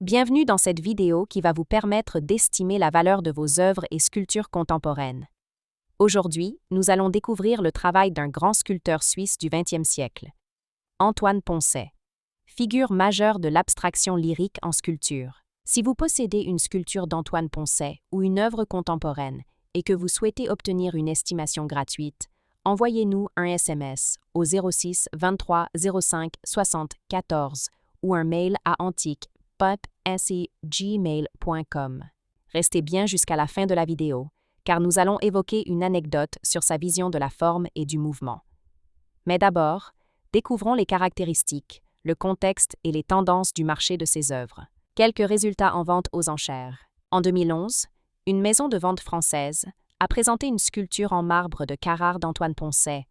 Bienvenue dans cette vidéo qui va vous permettre d'estimer la valeur de vos œuvres et sculptures contemporaines. Aujourd'hui, nous allons découvrir le travail d'un grand sculpteur suisse du XXe siècle, Antoine Poncet, figure majeure de l'abstraction lyrique en sculpture. Si vous possédez une sculpture d'Antoine Poncet ou une œuvre contemporaine et que vous souhaitez obtenir une estimation gratuite, envoyez-nous un SMS au 06 23 05 60 14 ou un mail à antique.gmail.com. Restez bien jusqu'à la fin de la vidéo, car nous allons évoquer une anecdote sur sa vision de la forme et du mouvement. Mais d'abord, découvrons les caractéristiques, le contexte et les tendances du marché de ses œuvres. Quelques résultats en vente aux enchères. En 2011, une maison de vente française a présenté une sculpture en marbre de Carrare d'Antoine Poncet,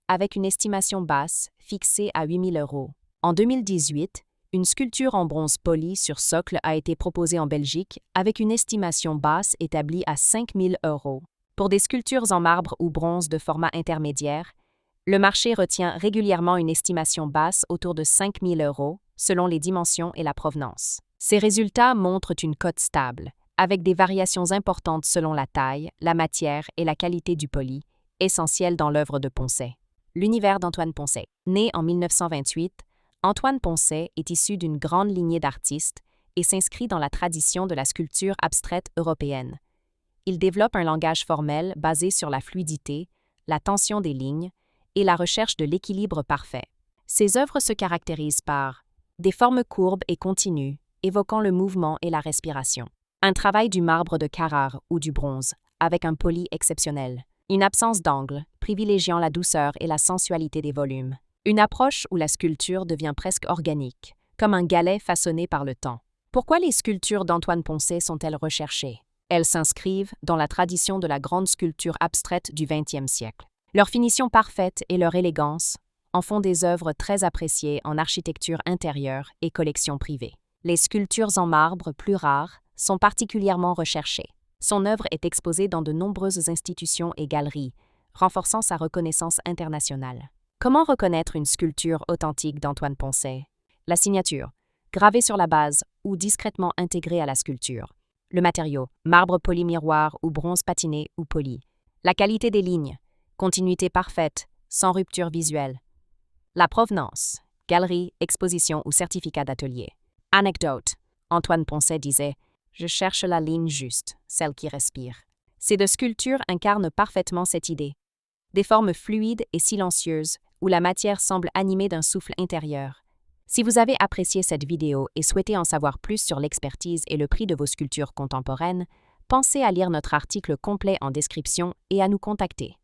avec une estimation basse fixée à 8 000 €. En 2018, une sculpture en bronze poli sur socle a été proposée en Belgique avec une estimation basse établie à 5 000 €. Pour des sculptures en marbre ou bronze de format intermédiaire, le marché retient régulièrement une estimation basse autour de 5 000 € selon les dimensions et la provenance. Ces résultats montrent une cote stable, avec des variations importantes selon la taille, la matière et la qualité du poli, essentielles dans l'œuvre de Poncet. L'univers d'Antoine Poncet. Né en 1928, Antoine Poncet est issu d'une grande lignée d'artistes et s'inscrit dans la tradition de la sculpture abstraite européenne. Il développe un langage formel basé sur la fluidité, la tension des lignes et la recherche de l'équilibre parfait. Ses œuvres se caractérisent par des formes courbes et continues, évoquant le mouvement et la respiration. Un travail du marbre de Carrare ou du bronze, avec un poli exceptionnel. Une absence d'angle, privilégiant la douceur et la sensualité des volumes. Une approche où la sculpture devient presque organique, comme un galet façonné par le temps. Pourquoi les sculptures d'Antoine Poncet sont-elles recherchées? Elles s'inscrivent dans la tradition de la grande sculpture abstraite du XXe siècle. Leur finition parfaite et leur élégance en font des œuvres très appréciées en architecture intérieure et collections privées. Les sculptures en marbre, plus rares, sont particulièrement recherchées. Son œuvre est exposée dans de nombreuses institutions et galeries, renforçant sa reconnaissance internationale. Comment reconnaître une sculpture authentique d'Antoine Poncet? La signature, gravée sur la base ou discrètement intégrée à la sculpture. Le matériau, marbre poli miroir ou bronze patiné ou poli. La qualité des lignes, continuité parfaite, sans rupture visuelle. La provenance, galerie, exposition ou certificat d'atelier. Anecdote, Antoine Poncet disait « Je cherche la ligne juste, celle qui respire ». Ces deux sculptures incarnent parfaitement cette idée. Des formes fluides et silencieuses, où la matière semble animée d'un souffle intérieur. Si vous avez apprécié cette vidéo et souhaitez en savoir plus sur l'expertise et le prix de vos sculptures contemporaines, pensez à lire notre article complet en description et à nous contacter.